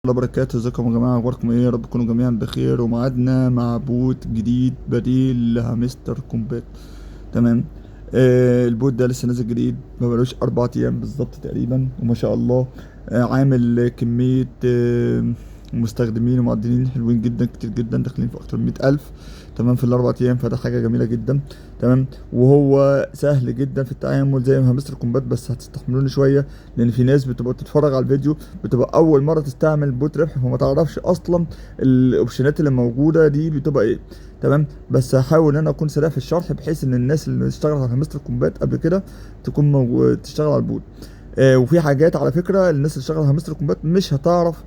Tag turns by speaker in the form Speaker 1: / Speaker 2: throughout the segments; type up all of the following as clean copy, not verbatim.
Speaker 1: الله وبركاته. ازيكم يا جماعه؟ اخباركم ايه؟ يا رب تكونوا جميعا بخير. ومعادنا مع بوت جديد بديل لهامستر كومبات. تمام. البوت ده لسه نازل جديد، ما بقالوش 4 ايام بالظبط تقريبا، وما شاء الله عامل كميه مستخدمين ومعدلين حلوين جدا، كتير جدا، داخلين في اكتر من 100,000. تمام، في ال4 ايام، فده حاجه جميله جدا. تمام. وهو سهل جدا في التعامل زي ما هامستر كومبات، بس هتستحملوني شويه، لان في ناس بتبقى تتفرج على الفيديو، بتبقى اول مره تستعمل بوت ربح، فما تعرفش اصلا الاوبشنات اللي موجوده دي بتبقى ايه. تمام. بس هحاول ان انا اكون سريع في الشرح، بحيث ان الناس اللي اشتغلت على هامستر كومبات قبل كده تكون تشتغل على البوت. وفي حاجات على فكره الناس اللي اشتغلت على هامستر كومبات مش هتعرف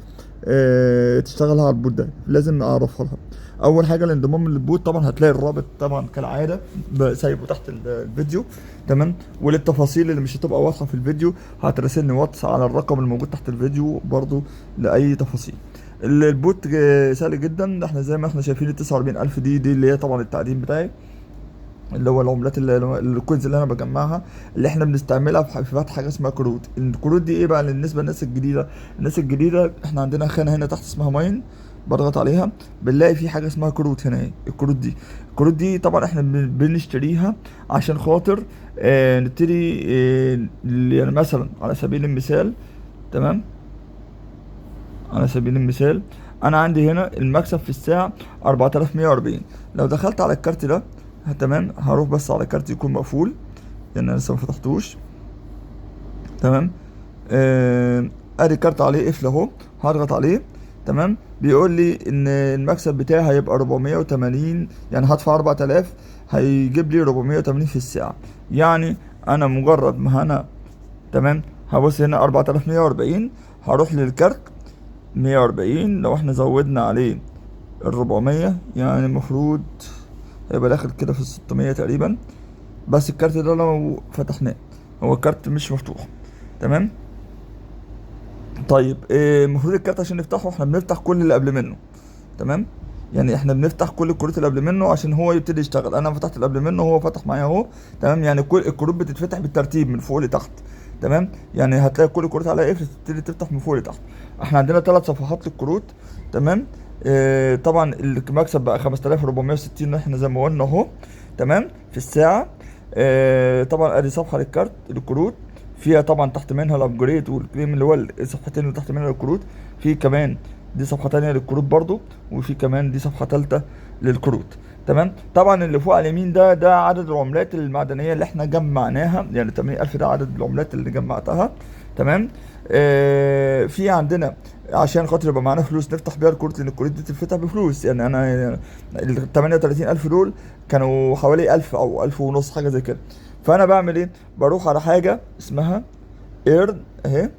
Speaker 1: تشتغلها على البوت ده، لازم اعرفها لها. اول حاجه الانضمام للبوت، طبعا هتلاقي الرابط طبعا كالعاده سايبه تحت الفيديو. تمام. وللتفاصيل اللي مش هتبقى واضحه في الفيديو، هتراسلني واتس على الرقم الموجود تحت الفيديو برضو لاي تفاصيل. البوت سهل جدا. احنا زي ما احنا شايفين ال 49,000 دي اللي هي طبعا التقديم بتاعي، اللي هو العملات الكوينز اللي انا بجمعها، اللي احنا بنستعملها في فتح حاجه اسمها كروت. الكروت دي ايه بقى بالنسبه للناس الجديده؟ الناس الجديده احنا عندنا خانه هنا تحت اسمها ماين، بضغط عليها بنلاقي في حاجه اسمها كروت هنا اهي. الكروت دي طبعا احنا بنشتريها عشان خاطر نبتدي يعني مثلا على سبيل المثال. تمام. على سبيل المثال انا عندي هنا المكسب في الساعه 4140. لو دخلت على الكارت ده، تمام، هروح بس على كارت يكون مقفول لان انا لسه ما فتحتوش. تمام. ادي كارت عليه قفل اهو، هضغط عليه. تمام. بيقول لي ان المكسب بتاعي هيبقى 480، يعني هدفع 4000 هيجيب لي 480 في الساعه. يعني انا مجرد ما انا، تمام، هبص هنا 4140، هروح للكارت 140. لو احنا زودنا عليه ال400، يعني المفروض هيبقى داخل كده في 600 تقريبا. بس الكارت ده لو فتحناه، هو الكارت مش مفتوح. تمام. طيب المفروض الكارت عشان نفتحه احنا بنفتح كل اللي قبل منه. تمام. يعني احنا بنفتح كل الكروت اللي قبل منه عشان هو يبتدي يشتغل. انا فتحت اللي قبل منه، هو فتح معايا اهو. تمام. يعني كل الكروت بتتفتح بالترتيب من فوق لتحت. تمام. يعني هتلاقي كل الكروت على قفل، تبتدي تفتح من فوق لتحت. احنا عندنا 3 صفحات للكروت. تمام. طبعا المكسب بقى 5460، احنا زي ما قلنا اهو. تمام. في الساعه. طبعا ادي صفحه للكارت الكروت، فيها طبعا تحت منها الابجريد والكريم، اللي هو الصفحتين اللي تحت منها الكروت. في كمان دي صفحه تانية للكروت برضو، وفي كمان دي صفحه تالتة للكروت. تمام. طبعا اللي فوق على اليمين ده عدد العملات المعدنيه اللي احنا جمعناها، يعني 80,000 ده عدد العملات اللي جمعتها. تمام. في عندنا عشان خاطر يبقى معانا فلوس نفتح بيها الكروت، لان الكروت دي تتفتح بفلوس. يعني انا ال 38,000 دول كانوا حوالي 1000 او 1000 ونص، حاجه زي كده. فانا بعمل ايه؟ بروح على حاجه اسمها ايرن اهي،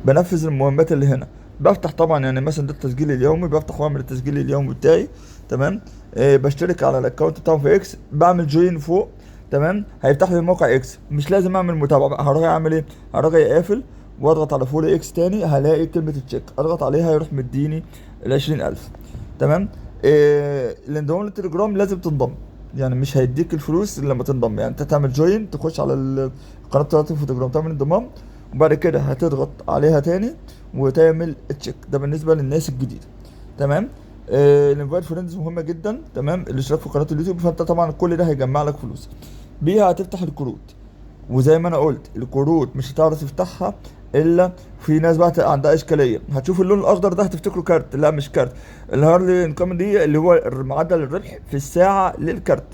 Speaker 1: بنفذ المهمات اللي هنا. بفتح طبعا، يعني مثلا ده التسجيل اليومي، بفتح واعمل التسجيل اليومي بتاعي. تمام. بشترك على الاكونت بتاعه في اكس، بعمل جوين فوق. تمام. هيفتح لي موقع اكس، مش لازم اعمل متابعه بقى. هروح اعمل ايه؟ هروح اقفل واضغط على فول اكس تاني، هلاقي كلمه التشيك، اضغط عليها يروح مديني ال 20,000. تمام. الانضمام للتليجرام لازم تنضم، يعني مش هيديك الفلوس الا لما تنضم. يعني انت تعمل جوين، تخش على القناه بتاعتي في التليجرام، تعمل انضمام، وبعد كده هتضغط عليها تاني وتعمل تشيك. ده بالنسبه للناس الجديده. تمام. الانفايت فريندز مهمه جدا. تمام. الاشتراك في قناه اليوتيوب، فانت طبعا كل ده هيجمع لك فلوس. بيها هتفتح الكروت، وزي ما انا قلت الكروت مش هتعرف تفتحها الا في ناس بقى عندها اشكاليه. هتشوف اللون الاخضر ده هتفتكره كارت، لا مش كارت. الهارلي انكم دي اللي هو معدل الربح في الساعه للكارت،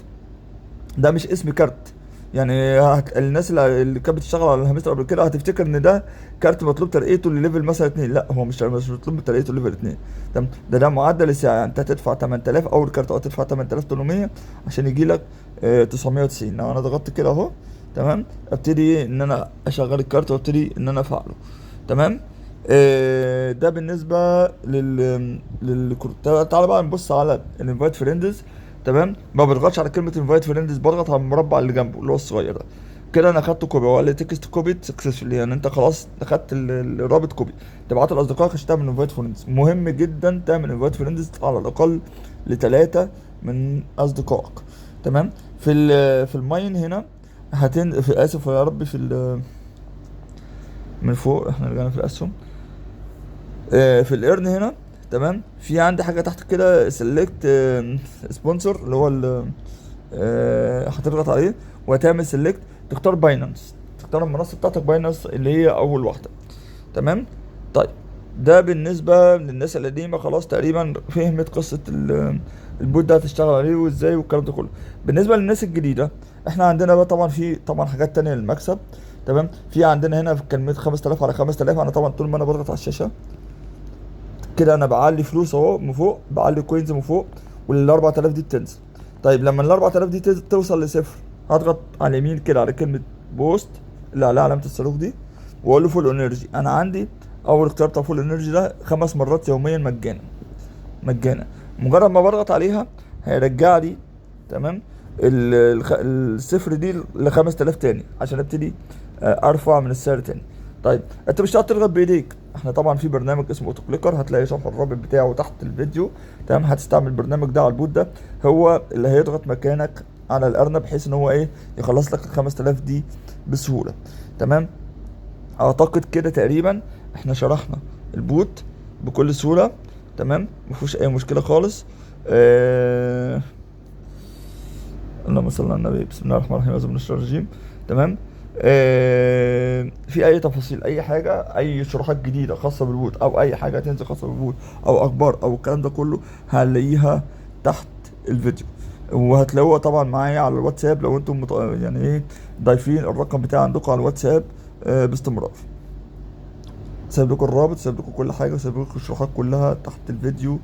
Speaker 1: ده مش اسم كارت. يعني الناس اللي كانت بتشتغل على الهامستر قبل كده هتفتكر ان ده كارت مطلوب ترقيته لليفل مثلا 2. لا، هو مش مطلوب ترقيته لليفل 2. تمام. ده معدل الساعه. يعني انت هتدفع 8000 اول كارت، او تدفع 8800 عشان يجي لك 990. لو انا ضغطت كده اهو، تمام، ابتدي ان انا اشغل الكارت وابتدي ان انا افعله. تمام. ده بالنسبه للكروت. تعالى بقى نبص على الانفايت فريندز. تمام. ما بضغطش على كلمه انفايت فريندز، بضغط على المربع اللي جنبه اللي هو الصغير ده. كده انا خدت كوبي، وقال لي تكست كوبي سكسسفولي، يعني انت خلاص خدت الرابط كوبي، تبعته لاصدقائك عشان تعمل انفايت فريندز. مهم جدا تعمل انفايت فريندز على الاقل ل3 من اصدقائك. تمام. في الماين هنا اسف يا ربي، من فوق احنا رجعنا في الاسهم. في الايرن هنا تمام، في عندي حاجه تحت كده سيلكت سبونسر اللي هو هتضغط عليه وهتعمل سيلكت، تختار باينانس، تختار المنصه بتاعتك باينانس اللي هي اول واحده. تمام. طيب ده بالنسبه للناس القديمه خلاص تقريبا فهمت قصه البوت ده هتشتغل عليه وازاي والكلام ده كله. بالنسبه للناس الجديده، احنا عندنا بقى طبعا في حاجات تانية للمكسب. تمام. في عندنا هنا في كلمه 5000 على 5000، انا طبعا طول ما انا بضغط على الشاشه كده انا بعلي فلوس اهو من فوق، بعلي كوينز من فوق، وال 4000 دي بتنزل. طيب لما ال 4000 دي توصل لصفر، هضغط على اليمين كده على كلمة بوست اللي عليها علامة الصاروخ دي، واقول له فول انرجي. انا عندي اول اختيار بتاع فول انرجي ده 5 مرات يوميا مجانا، مجانا. مجرد ما بضغط عليها هيرجع لي تمام الصفر دي ل 5000 تاني عشان ابتدي ارفع من السعر تاني. طيب انت مش هتقدر تضغط بايديك، احنا طبعا في برنامج اسمه اوتو كليكر، هتلاقي شرح الرابط بتاعه تحت الفيديو. تمام. هتستعمل البرنامج ده على البوت ده، هو اللي هيضغط مكانك على الارنب بحيث ان هو ايه يخلص لك ال 5000 دي بسهوله. تمام. اعتقد كده تقريبا احنا شرحنا البوت بكل سهوله. تمام. مفيهوش اي مشكله خالص. اللهم صل على النبي. بسم الله الرحمن الرحيم. اعوذ بالله من الشيطان الرجيم. تمام. في اي تفاصيل، اي حاجه، اي شروحات جديده خاصه بالبوت او اي حاجه تنزل خاصه بالبوت او اخبار او الكلام ده كله، هنلاقيها تحت الفيديو. وهتلاقوها طبعا معايا على الواتساب لو انتم يعني ايه ضايفين الرقم بتاعي عندكم على الواتساب باستمرار. سايب لكم الرابط، سايب لكم كل حاجه، وسايب لكم الشروحات كلها تحت الفيديو.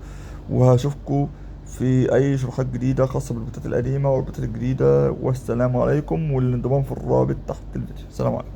Speaker 1: وهشوفكم في اي شروحات جديده خاصه بالبوتات القديمه والبوتات الجديده. والسلام عليكم، والانضمام في الرابط تحت الفيديو. السلام عليكم.